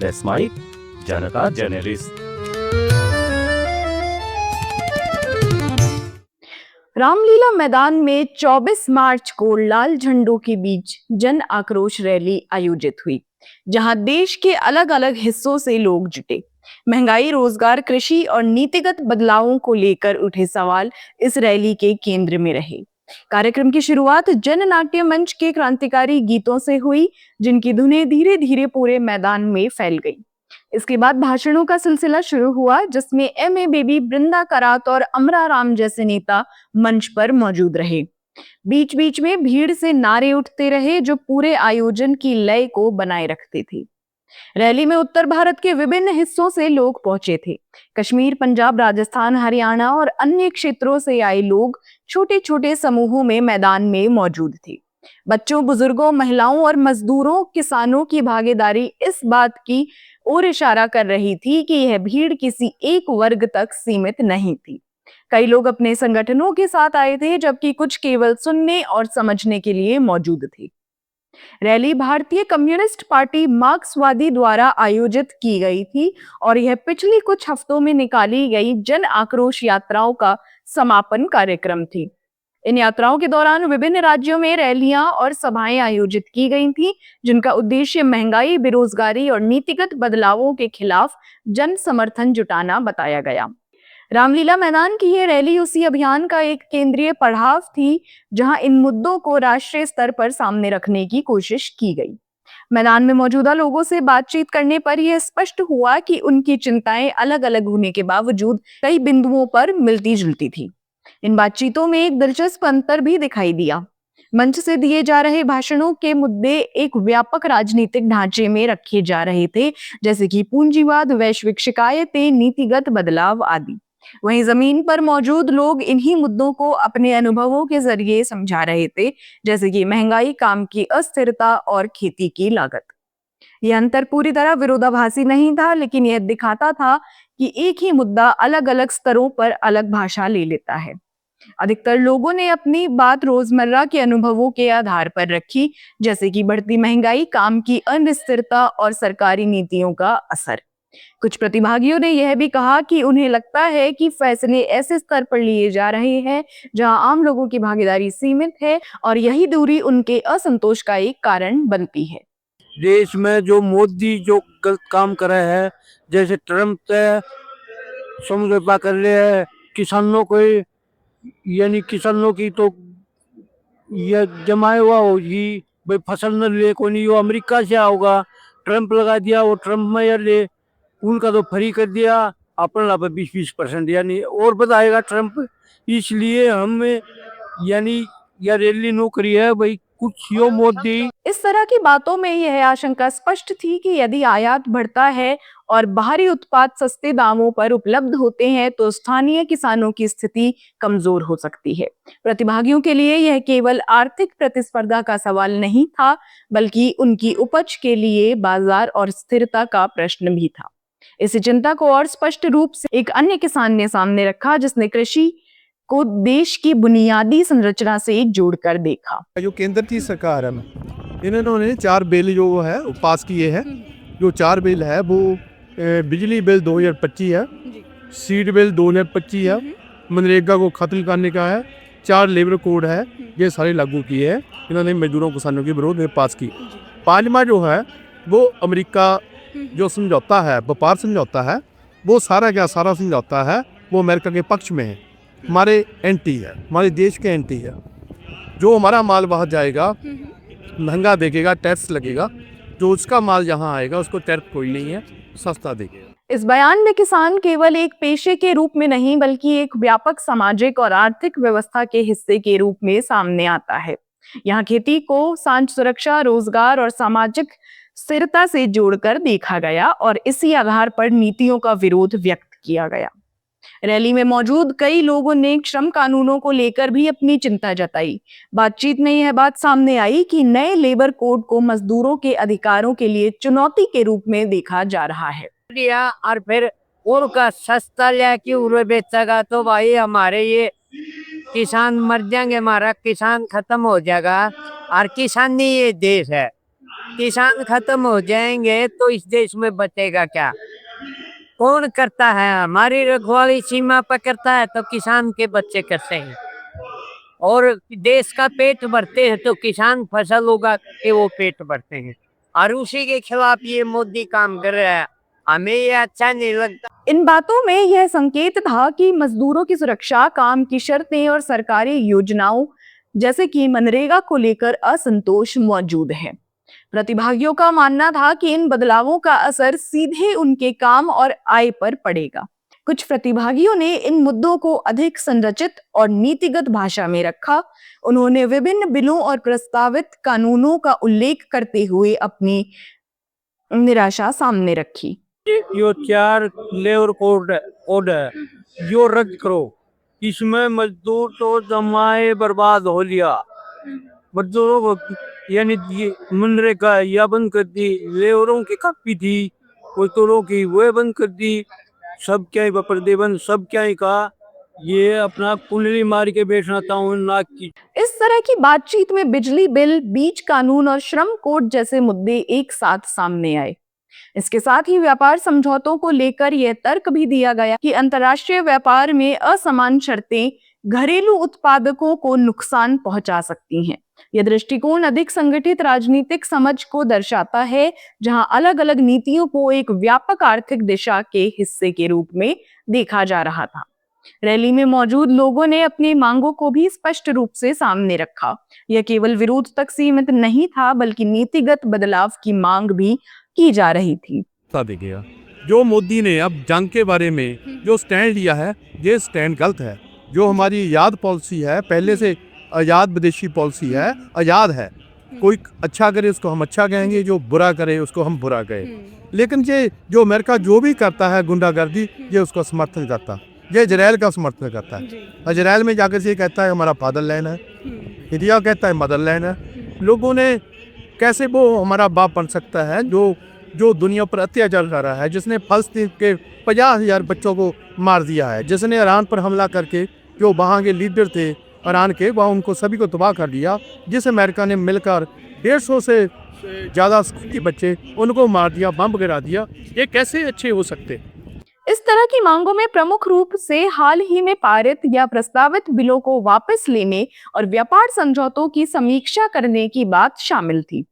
Desmait Janata Generis. Ramlila मैदान में 24 मार्च को लाल झंडों के बीच जन आक्रोश रैली आयोजित हुई, जहां देश के अलग अलग हिस्सों से लोग जुटे। महंगाई, रोजगार, कृषि और नीतिगत बदलावों को लेकर उठे सवाल इस रैली के केंद्र में रहे। कार्यक्रम की शुरुआत जन नाट्य मंच के क्रांतिकारी गीतों से हुई, जिनकी धुनें धीरे धीरे पूरे मैदान में फैल गई। इसके बाद भाषणों का सिलसिला शुरू हुआ, जिसमें एम.ए. बेबी, बृंदा करात और अमरा राम जैसे नेता मंच पर मौजूद रहे। बीच बीच में भीड़ से नारे उठते रहे, जो पूरे आयोजन की लय को बनाए रखते थे। रैली में उत्तर भारत के विभिन्न हिस्सों से लोग पहुंचे थे। कश्मीर, पंजाब, राजस्थान, हरियाणा और अन्य क्षेत्रों से आए लोग छोटे छोटे समूहों में मैदान में मौजूद थे। बच्चों, बुजुर्गों, महिलाओं और मजदूरों, किसानों की भागीदारी इस बात की ओर इशारा कर रही थी कि यह भीड़ किसी एक वर्ग तक सीमित नहीं थी। कई लोग अपने संगठनों के साथ आए थे, जबकि कुछ केवल सुनने और समझने के लिए मौजूद थे। रैली भारतीय कम्युनिस्ट पार्टी मार्क्सवादी द्वारा आयोजित की गई थी और यह पिछले कुछ हफ्तों में निकाली गई जन आक्रोश यात्राओं का समापन कार्यक्रम थी। इन यात्राओं के दौरान विभिन्न राज्यों में रैलियां और सभाएं आयोजित की गई थीं, जिनका उद्देश्य महंगाई, बेरोजगारी और नीतिगत बदलावों के खिलाफ जन समर्थन जुटाना बताया गया। रामलीला मैदान की यह रैली उसी अभियान का एक केंद्रीय पड़ाव थी, जहां इन मुद्दों को राष्ट्रीय स्तर पर सामने रखने की कोशिश की गई। मैदान में मौजूदा लोगों से बातचीत करने पर यह स्पष्ट हुआ कि उनकी चिंताएं अलग-अलग होने के बावजूद कई बिंदुओं पर मिलती-जुलती थी। इन बातचीतों में एक दिलचस्प अंतर भी दिखाई दिया। मंच से दिए जा रहे भाषणों के मुद्दे एक व्यापक राजनीतिक ढांचे में रखे जा रहे थे, जैसे कि पूंजीवाद, वैश्विक शिकायतें, नीतिगत बदलाव आदि। वहीं जमीन पर मौजूद लोग इन्हीं मुद्दों को अपने अनुभवों के जरिए समझा रहे थे, जैसे कि महंगाई, काम की अस्थिरता और खेती की लागत। यह अंतर पूरी तरह विरोधाभासी नहीं था, लेकिन यह दिखाता था कि एक ही मुद्दा अलग-अलग स्तरों पर अलग भाषा ले लेता है। अधिकतर लोगों ने अपनी बात रोजमर्रा के अनुभवों के आधार पर रखी, जैसे कि बढ़ती महंगाई, काम की अनिश्चितता और सरकारी नीतियों का असर। कुछ प्रतिभागियों ने यह भी कहा कि उन्हें लगता है कि फैसले ऐसे स्तर पर लिए जा रहे हैं जहां आम लोगों की भागीदारी सीमित है और यही दूरी उनके असंतोष का एक कारण बनती है। देश में जो मोदी जो गलत काम करे है, जैसे ट्रम्प से समझौता कर रहे हैं किसानों को, यानी किसानों की तो ये जमाए हुआ होगी भाई, फसल न ले को नहीं, वो अमेरिका से आओगा। ट्रम्प लगा दिया, वो ट्रम्प में यार ले उनका तो फ्री कर दिया, अपना 20-20% यानी और बताएगा ट्रम्प। इसलिए हम यानी यह रैली नौकरी है भाई, कुछ यो मोदी। इस तरह की बातों में यह आशंका स्पष्ट थी कि यदि आयात बढ़ता है और बाहरी उत्पाद सस्ते दामों पर उपलब्ध होते हैं, तो स्थानीय किसानों की स्थिति कमजोर हो सकती है। प्रतिभागियों के लिए यह केवल आर्थिक प्रतिस्पर्धा का सवाल नहीं था, बल्कि उनकी उपज के लिए बाजार और स्थिरता का प्रश्न भी था। इस चिंता को और स्पष्ट रूप से एक अन्य किसान ने सामने रखा, जिसने कृषि को देश की बुनियादी संरचना से जोड़कर देखा। जो केंद्र की सरकार है, इन्होंने 4 बिल जो है पास किए हैं। जो 4 बिल है वो बिजली बिल 2025 है, सीड बिल 2025 है, मनरेगा को खत्म करने का है, 4 लेबर कोड है, ये सारे लागू किए हैं इन्होंने मजदूरों किसानों के विरोध में पास की। 5वां जो है वो अमेरिका जो समझौता है, व्यापार समझौता है, वो सारा समझौता है वो अमेरिका के पक्ष में है, हमारे एंटी है, हमारे देश के एंटी है। जो हमारा माल बाहर जाएगा महंगा देखेगा, टैक्स लगेगा, जो उसका माल जहां आएगा उसको टैक्स कोई नहीं है, सस्ता देखेगा। इस बयान में किसान केवल एक पेशे के रूप में नहीं, बल्कि एक व्यापक सामाजिक और आर्थिक व्यवस्था के हिस्से के रूप में सामने आता है। यहाँ खेती को खाद्य सुरक्षा, रोजगार और सामाजिक स्थिरता से जोड़कर देखा गया और इसी आधार पर नीतियों का विरोध व्यक्त किया गया। रैली में मौजूद कई लोगों ने श्रम कानूनों को लेकर भी अपनी चिंता जताई। बातचीत में यह बात सामने आई कि नए लेबर कोड को मजदूरों के अधिकारों के लिए चुनौती के रूप में देखा जा रहा है। और फिर उनका सस्ता लेके उरे बेचेगा तो भाई हमारे ये किसान मर जाएंगे, हमारा किसान खत्म हो जाएगा। और किसानी ये देश है, किसान खत्म हो जाएंगे तो इस देश में बचेगा क्या? कौन करता है? हमारी रखवाली सीमा पर करता है तो किसान के बच्चे करते हैं। और देश का पेट भरते हैं तो किसान फसल उगा के वो पेट भरते हैं। और उसी के खिलाफ ये मोदी काम कर रहा है, हमें ये अच्छा नहीं लगता। इन बातों में यह संकेत था कि मजदूरों की सुरक्षा, काम की शर्तें और सरकारी योजनाओं जैसे कि मनरेगा को लेकर असंतोष मौजूद है। प्रतिभागियों का मानना था कि इन बदलावों का असर सीधे उनके काम और आय पर पड़ेगा। कुछ प्रतिभागियों ने इन मुद्दों को अधिक संरचित और नीतिगत भाषा में रखा। उन्होंने विभिन्न बिलों और प्रस्तावित कानूनों का उल्लेख करते हुए अपनी निराशा सामने रखी। यो 4 लेबर कोड है यो रद्द करो। इसमें मजदूर तो जमाए बर्बाद हो लिया। मजदूरों को यानी मनरेगा या बंद कर दी, लेबरों की कापी थी मजदूरों की वो बंद कर दी। सब क्या ही प्रतिबंध, सब क्या ही कहा ये अपना कुंडली मार के बैठना था नाक की। इस तरह की बातचीत में बिजली बिल, बीज कानून और श्रम कोड जैसे मुद्दे एक साथ सामने आए। इसके साथ ही व्यापार समझौतों को लेकर यह तर्क भी दिया गया कि अंतर्राष्ट्रीय व्यापार में असमान शर्तें घरेलू उत्पादकों को नुकसान पहुंचा सकती हैं। यह दृष्टिकोण अधिक संगठित राजनीतिक समझ को दर्शाता है, जहां अलग अलग नीतियों को एक व्यापक आर्थिक दिशा के हिस्से के रूप में देखा जा रहा था। रैली में मौजूद लोगों ने अपनी मांगों को भी स्पष्ट रूप से सामने रखा। यह केवल विरोध तक सीमित नहीं था, बल्कि नीतिगत बदलाव की मांग भी की जा रही थी। देखिए जो मोदी ने अब जंग के बारे में जो स्टैंड लिया है, ये स्टैंड गलत है। जो हमारी आज़ाद पॉलिसी है, पहले से आज़ाद विदेशी पॉलिसी है, आज़ाद है। कोई अच्छा करे उसको हम अच्छा कहेंगे, जो बुरा करे उसको हम बुरा कहें। लेकिन ये जो अमेरिका जो भी करता है गुंडागर्दी, ये उसको समर्थन करता, ये इजराइल का समर्थन करता है। इजराइल में जाकर से कहता है हमारा फादरलैंड है, इंडिया कहता है मदरलैंड है। लोगों ने कैसे वो हमारा बाप बन सकता है जो दुनिया पर अत्याचार कर रहा है, जिसने फलस्तीन के 50,000 बच्चों को मार दिया है, जिसने ईरान पर हमला करके जो वहाँ के लीडर थे ईरान के, वहाँ उनको सभी को तबाह कर दिया। जिस अमेरिका ने मिलकर 150 से ज़्यादा के बच्चे उनको मार दिया, बम गिरा दिया, ये कैसे अच्छे हो सकते? इस तरह की मांगों में प्रमुख रूप से हाल ही में पारित या प्रस्तावित बिलों को वापस लेने और व्यापार समझौतों की समीक्षा करने की बात शामिल थी।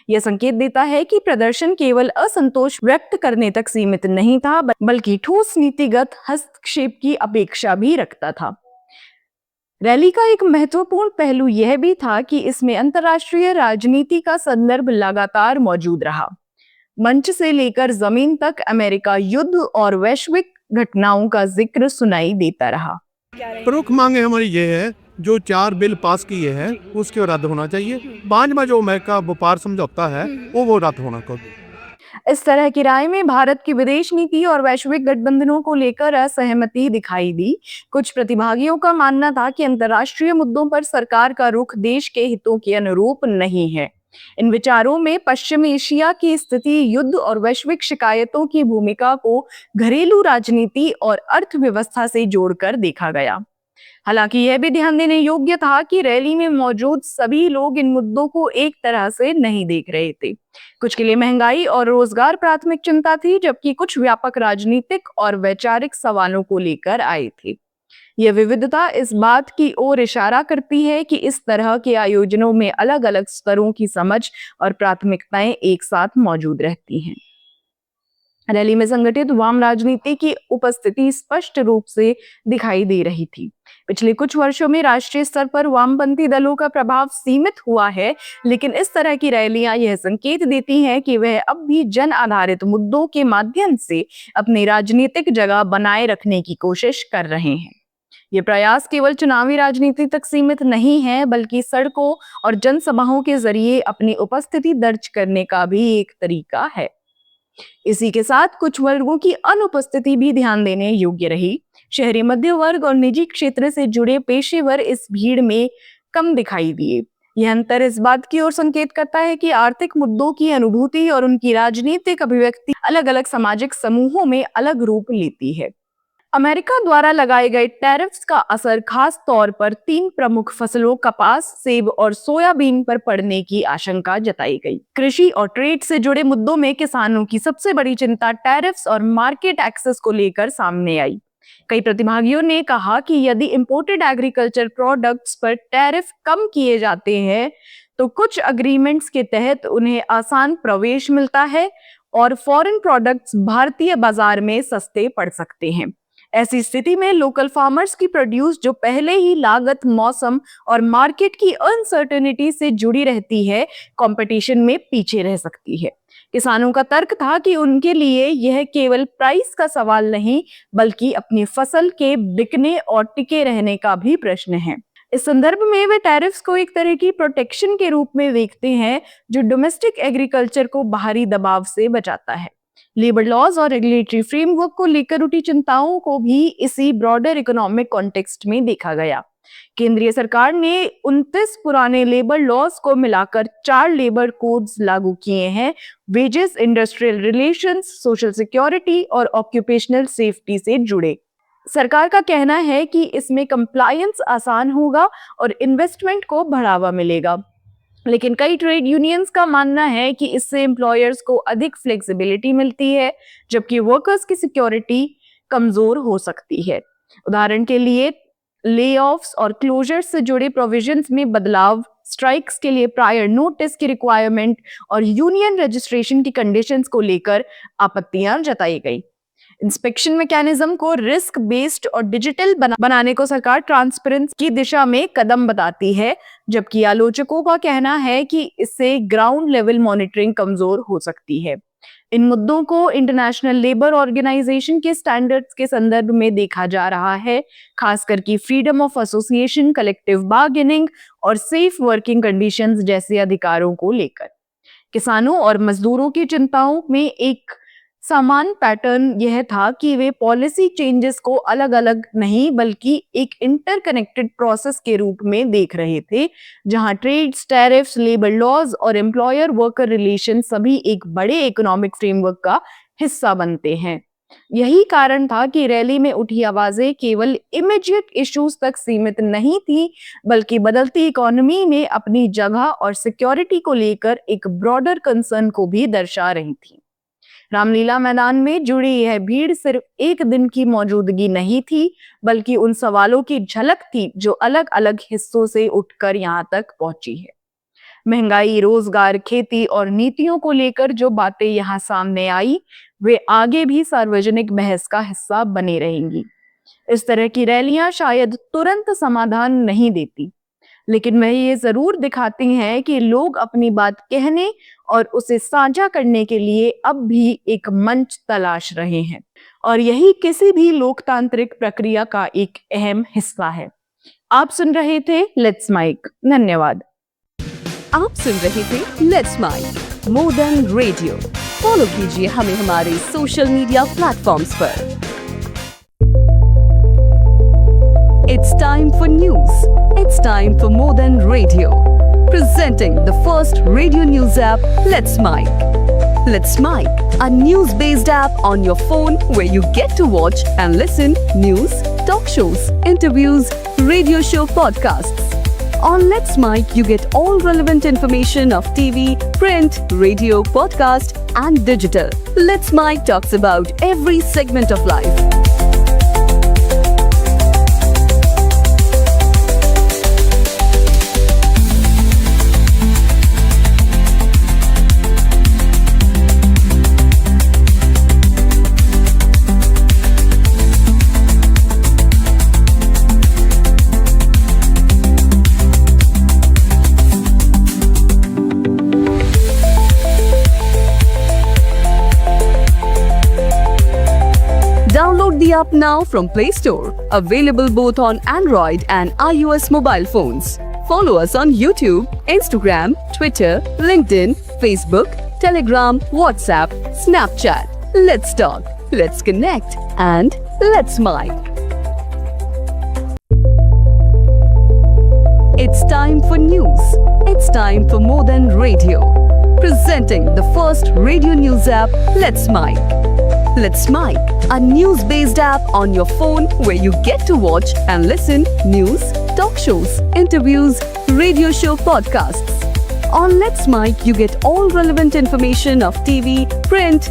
यह संकेत देता है कि प्रदर्शन केवल असंतोष व्यक्त करने तक सीमित नहीं था, बल्कि ठोस नीतिगत हस्तक्षेप की अपेक्षा भी रखता था। रैली का एक महत्वपूर्ण पहलू यह भी था कि इसमें अंतर्राष्ट्रीय राजनीति का संदर्भ लगातार मौजूद रहा। मंच से लेकर जमीन तक अमेरिका युद्ध और वैश्विक घटनाओं का जिक्र सुनाई देता रहा। प्रमुख मांगे हमारी ये है, जो 4 बिल पास किए हैं उसके रद्द होना चाहिए। 5वां जो अमेरिका व्यापार समझौता है वो रद्द होना चाहिए। इस तरह की राय में भारत की विदेश नीति और वैश्विक गठबंधनों को लेकर असहमति दिखाई दी। कुछ प्रतिभागियों का मानना था कि अंतर्राष्ट्रीय मुद्दों पर सरकार का रुख देश के हितों के अनुरूप नहीं है। इन विचारों में पश्चिम एशिया की स्थिति, युद्ध और वैश्विक शिकायतों की भूमिका को घरेलू राजनीति और अर्थव्यवस्था से जोड़कर देखा गया। हालांकि यह भी ध्यान देने योग्य था कि रैली में मौजूद सभी लोग इन मुद्दों को एक तरह से नहीं देख रहे थे। कुछ के लिए महंगाई और रोजगार प्राथमिक चिंता थी, जबकि कुछ व्यापक राजनीतिक और वैचारिक सवालों को लेकर आए थे। यह विविधता इस बात की ओर इशारा करती है कि इस तरह के आयोजनों में अलग अलग स्तरों की समझ और प्राथमिकताएं एक साथ मौजूद रहती हैं। रैली में संगठित वाम राजनीति की उपस्थिति स्पष्ट रूप से दिखाई दे रही थी। पिछले कुछ वर्षों में राष्ट्रीय स्तर पर वामपंथी दलों का प्रभाव सीमित हुआ है, लेकिन इस तरह की रैलियां यह संकेत देती हैं कि वह अब भी जन आधारित मुद्दों के माध्यम से अपनी राजनीतिक जगह बनाए रखने की कोशिश कर रहे हैं। ये प्रयास केवल चुनावी राजनीति तक सीमित नहीं है, बल्कि सड़कों और जनसभाओं के जरिए अपनी उपस्थिति दर्ज करने का भी एक तरीका है। इसी के साथ कुछ वर्गों की अनुपस्थिति भी ध्यान देने योग्य रही। शहरी मध्य वर्ग और निजी क्षेत्र से जुड़े पेशेवर इस भीड़ में कम दिखाई दिए। यह अंतर इस बात की ओर संकेत करता है कि आर्थिक मुद्दों की अनुभूति और उनकी राजनीतिक अभिव्यक्ति अलग अलग सामाजिक समूहों में अलग रूप लेती है। अमेरिका द्वारा लगाए गए टैरिफ्स का असर खास तौर पर 3 प्रमुख फसलों कपास, सेब और सोयाबीन पर पड़ने की आशंका जताई गई। कृषि और ट्रेड से जुड़े मुद्दों में किसानों की सबसे बड़ी चिंता टैरिफ्स और मार्केट एक्सेस को लेकर सामने आई। कई प्रतिभागियों ने कहा कि यदि इंपोर्टेड एग्रीकल्चर प्रोडक्ट्स पर टैरिफ कम किए जाते हैं तो कुछ अग्रीमेंट्स के तहत उन्हें आसान प्रवेश मिलता है और फॉरेन प्रोडक्ट्स भारतीय बाजार में सस्ते पड़ सकते हैं। ऐसी स्थिति में लोकल फार्मर्स की प्रोड्यूस जो पहले ही लागत, मौसम और मार्केट की अनसर्टेनिटी से जुड़ी रहती है, कंपटीशन में पीछे रह सकती है। किसानों का तर्क था कि उनके लिए यह केवल प्राइस का सवाल नहीं बल्कि अपनी फसल के बिकने और टिके रहने का भी प्रश्न है। इस संदर्भ में वे टैरिफ्स को एक तरह की प्रोटेक्शन के रूप में देखते हैं जो डोमेस्टिक एग्रीकल्चर को बाहरी दबाव से बचाता है। लेबर लॉज और रेगुलेटरी फ्रेमवर्क को लेकर उठी चिंताओं को भी इसी ब्रॉडर इकोनॉमिक कॉन्टेक्स्ट में देखा गया। केंद्रीय सरकार ने 29 पुराने लेबर लॉज को मिलाकर 4 लेबर कोड्स लागू किए हैं। Wages, industrial relations, social security और ऑक्यूपेशनल सेफ्टी से जुड़े। सरकार का कहना है कि इसमें कंप्लायंस आसान होगा और इन्वेस्टमेंट को बढ़ावा मिलेगा, लेकिन कई ट्रेड यूनियंस का मानना है कि इससे एम्प्लॉयर्स को अधिक फ्लेक्सिबिलिटी मिलती है जबकि वर्कर्स की सिक्योरिटी कमजोर हो सकती है। उदाहरण के लिए ले-ऑफ्स और क्लोजर्स से जुड़े प्रोविजंस में बदलाव, स्ट्राइक्स के लिए प्रायर नोटिस की रिक्वायरमेंट और यूनियन रजिस्ट्रेशन की कंडीशंस को लेकर आपत्तियां जताई गई। इंस्पेक्शन मैकेनिज्म को रिस्क बेस्ड और डिजिटल बनाने को सरकार ट्रांसपेरेंसी की दिशा में कदम बताती है, जबकि आलोचकों का कहना है कि इससे ग्राउंड लेवल मॉनिटरिंग कमजोर हो सकती है। इन मुद्दों को इंटरनेशनल लेबर ऑर्गेनाइजेशन के स्टैंडर्ड्स के संदर्भ में देखा जा रहा है, खासकर कि freedom of association, collective bargaining और सेफ वर्किंग कंडीशंस जैसे अधिकारों को लेकर। किसानों और मजदूरों की चिंताओं में एक समान पैटर्न यह था कि वे पॉलिसी चेंजेस को अलग अलग नहीं बल्कि एक इंटरकनेक्टेड प्रोसेस के रूप में देख रहे थे, जहां ट्रेड्स, टैरिफ्स, लेबर लॉज और एम्प्लॉयर वर्कर रिलेशन सभी एक बड़े इकोनॉमिक फ्रेमवर्क का हिस्सा बनते हैं। यही कारण था कि रैली में उठी आवाजें केवल इमीडिएट इश्यूज तक सीमित नहीं थी बल्कि बदलती इकोनॉमी में अपनी जगह और सिक्योरिटी को लेकर एक ब्रॉडर कंसर्न को भी दर्शा रही थी। रामलीला मैदान में जुड़ी यह भीड़ सिर्फ एक दिन की मौजूदगी नहीं थी बल्कि उन सवालों की झलक थी जो अलग अलग हिस्सों से उठकर यहाँ तक पहुंची है। महंगाई, रोजगार, खेती और नीतियों को लेकर जो बातें यहाँ सामने आई वे आगे भी सार्वजनिक बहस का हिस्सा बने रहेंगी। इस तरह की रैलियां शायद तुरंत समाधान नहीं देती, लेकिन वह ये जरूर दिखाती हैं कि लोग अपनी बात कहने और उसे साझा करने के लिए अब भी एक मंच तलाश रहे हैं, और यही किसी भी लोकतांत्रिक प्रक्रिया का एक अहम हिस्सा है। आप सुन रहे थे लेट्स माइक। धन्यवाद। आप सुन रहे थे let's mic more than radio. Follow कीजिए हमें हमारे सोशल मीडिया प्लेटफॉर्म्स पर। It's time for news. It's time for more than radio. Presenting the first radio news app, Let's Mic. Let's Mic, a news-based app on your phone where you get to watch and listen news, talk shows, interviews, radio show podcasts. On Let's Mic, you get all relevant information of TV, print, radio, podcast, and digital. Let's Mic talks about every segment of life. Download the app now from Play Store. Available both on Android and iOS mobile phones. Follow us on YouTube, Instagram, Twitter, LinkedIn, Facebook, Telegram, WhatsApp, Snapchat. Let's talk, let's connect, and let's mic. It's time for news. It's time for more than radio. Presenting the first radio news app, Let's Mic. Let's Mic, a news-based app on your phone where you get to watch and listen news, talk shows, interviews, radio show podcasts. On Let's Mic, you get all relevant information of TV, print,